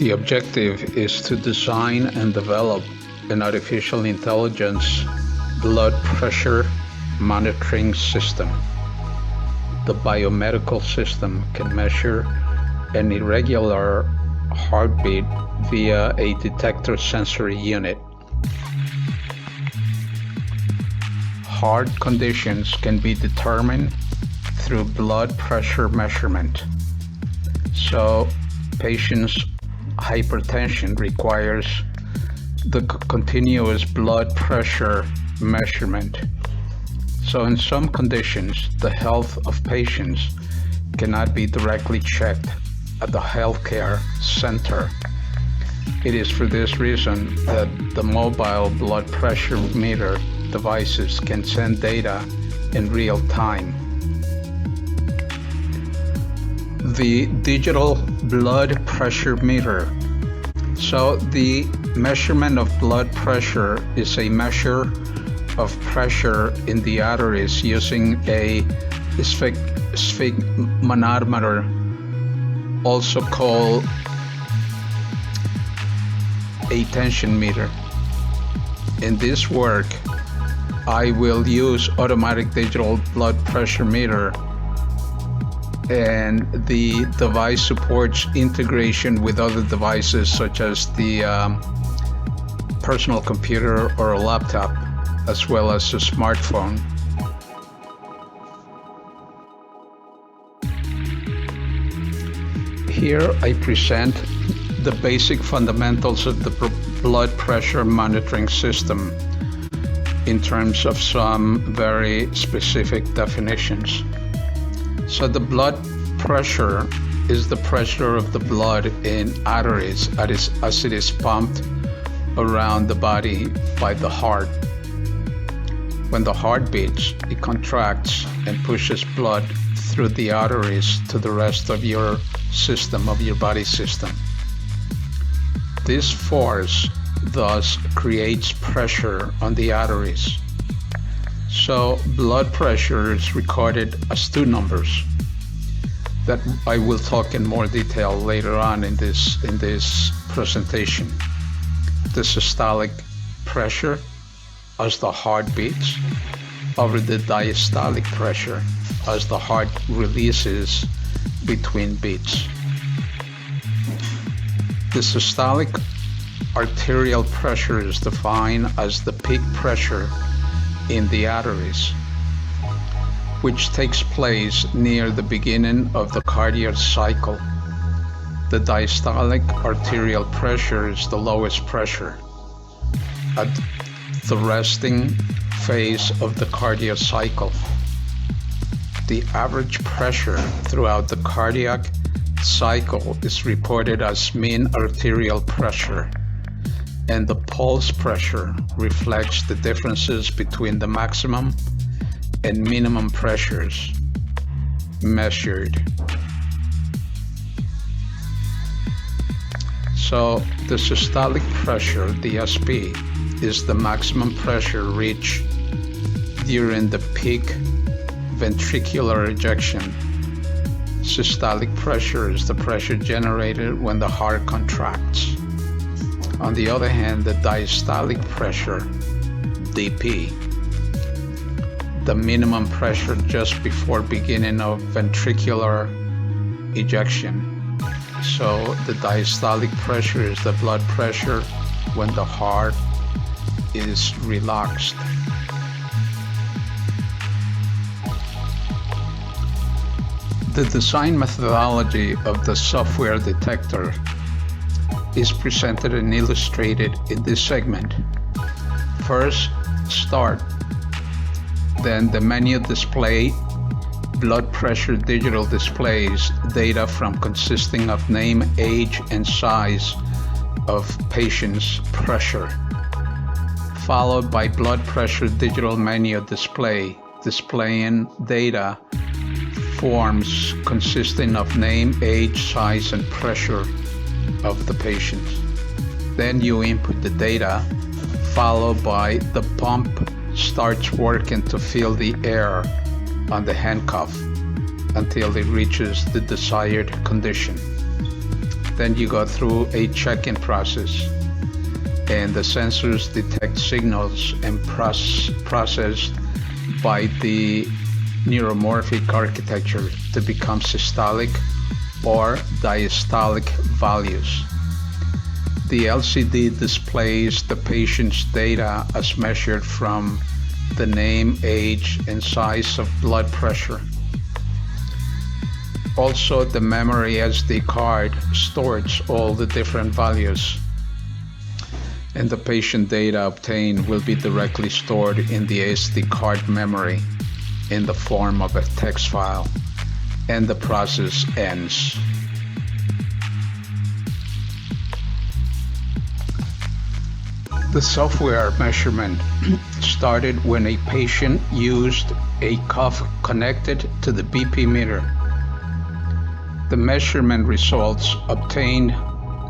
The objective is to design and develop an artificial intelligence blood pressure monitoring system. The biomedical system can measure an irregular heartbeat via a detector sensory unit. Heart conditions can be determined through blood pressure measurement. So, patients' hypertension requires the continuous blood pressure measurement. So in some conditions, the health of patients cannot be directly checked at the healthcare center. It is for this reason that the mobile blood pressure meter devices can send data in real time. The digital blood pressure meter. So the measurement of blood pressure is a measure of pressure in the arteries using a sphygmomanometer, also called a tension meter. In this work, I will use automatic digital blood pressure meter, and the device supports integration with other devices such as the personal computer or a laptop, as well as a smartphone. Here I present the basic fundamentals of the blood pressure monitoring system in terms of some very specific definitions. So the blood pressure is the pressure of the blood in arteries as it is pumped around the body by the heart. When the heart beats, it contracts and pushes blood through the arteries to the rest of your system, of your body system. This force thus creates pressure on the arteries. So blood pressure is recorded as two numbers that I will talk in more detail later on in this presentation. The systolic pressure as the heart beats over the diastolic pressure as the heart releases between beats. The systolic arterial pressure is defined as the peak pressure in the arteries, which takes place near the beginning of the cardiac cycle. The diastolic arterial pressure is the lowest pressure at the resting phase of the cardiac cycle. The average pressure throughout the cardiac cycle is reported as mean arterial pressure, and the pulse pressure reflects the differences between the maximum and minimum pressures measured. So the systolic pressure, the SP, is the maximum pressure reached during the peak ventricular ejection. Systolic pressure is the pressure generated when the heart contracts. On the other hand, the diastolic pressure, DP, the minimum pressure just before beginning of ventricular ejection. So the diastolic pressure is the blood pressure when the heart is relaxed. The design methodology of the software detector is presented and illustrated in this segment. First, start. Then the menu display blood pressure digital displays data from consisting of name, age, and size of patient's pressure, followed by blood pressure digital menu display displaying data forms consisting of name, age, size, and pressure of the patient. Then you input the data, followed by the pump starts working to fill the air on the handcuff until it reaches the desired condition. Then you go through a check-in process, and the sensors detect signals and processed by the neuromorphic architecture to become systolic or diastolic values. The LCD displays the patient's data as measured from the name, age, and size of blood pressure. Also, the memory SD card stores all the different values, and the patient data obtained will be directly stored in the SD card memory in the form of a text file, and the process ends. The software measurement started when a patient used a cuff connected to the BP meter. The measurement results obtained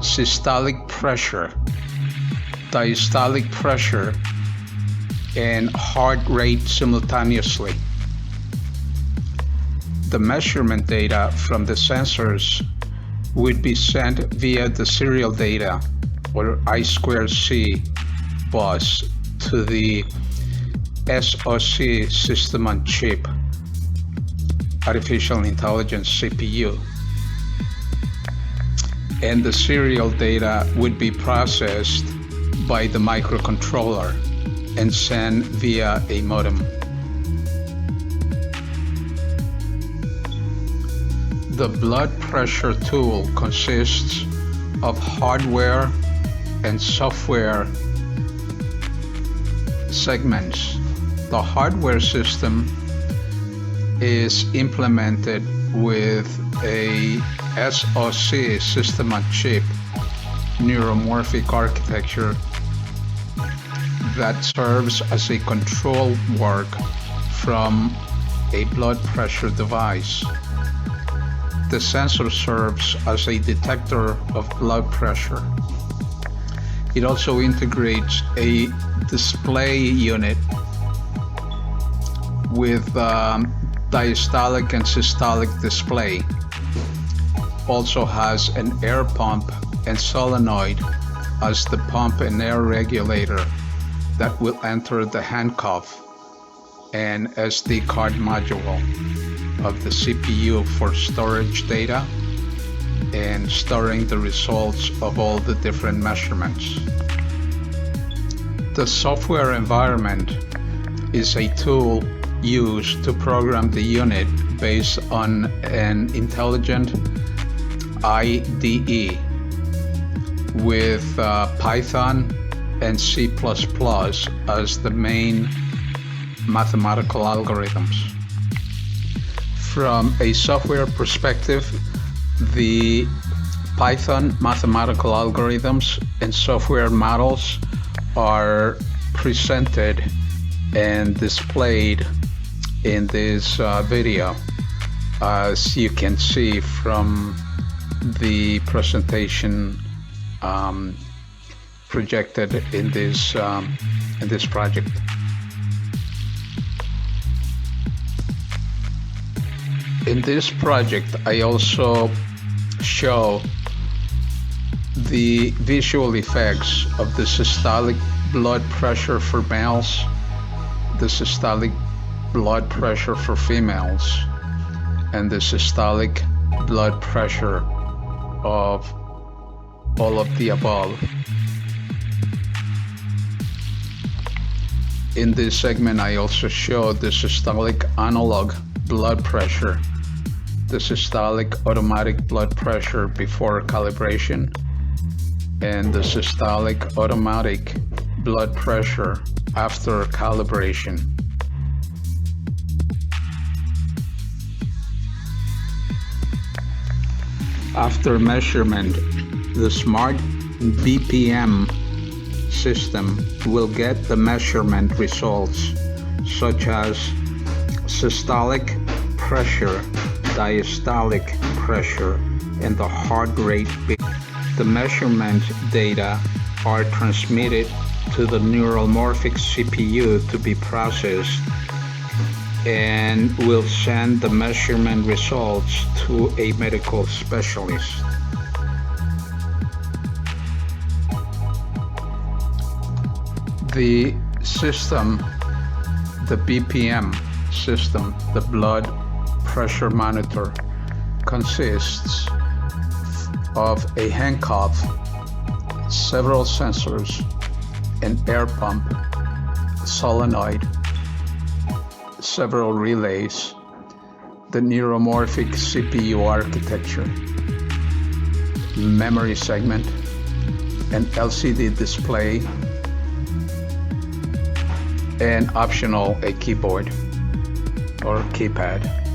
systolic pressure, diastolic pressure, and heart rate simultaneously. The measurement data from the sensors would be sent via the serial data, or I2C bus, to the SoC system on chip, artificial intelligence CPU. And the serial data would be processed by the microcontroller and sent via a modem. The blood pressure tool consists of hardware and software segments. The hardware system is implemented with a SoC system on chip neuromorphic architecture that serves as a control work from a blood pressure device. The sensor serves as a detector of blood pressure. It also integrates a display unit with diastolic and systolic display. Also has an air pump and solenoid as the pump and air regulator that will enter the handcuff, and SD card module of the CPU for storage data and storing the results of all the different measurements. The software environment is a tool used to program the unit based on an intelligent IDE with Python and C++ as the main mathematical algorithms. From a software perspective, the Python mathematical algorithms and software models are presented and displayed in this video, as you can see from the presentation projected in this project. In this project, I also show the visual effects of the systolic blood pressure for males, the systolic blood pressure for females, and the systolic blood pressure of all of the above. In this segment, I also show the systolic analog blood pressure, the systolic automatic blood pressure before calibration, and the systolic automatic blood pressure after calibration. After measurement, the smart BPM system will get the measurement results such as systolic pressure, diastolic pressure, and the heart rate. The measurement data are transmitted to the neuromorphic CPU to be processed, and will send the measurement results to a medical specialist. The system, the BPM system, the blood pressure monitor, consists of a handcuff, several sensors, an air pump, solenoid, several relays, the neuromorphic CPU architecture, memory segment, an LCD display, and optional a keyboard or keypad.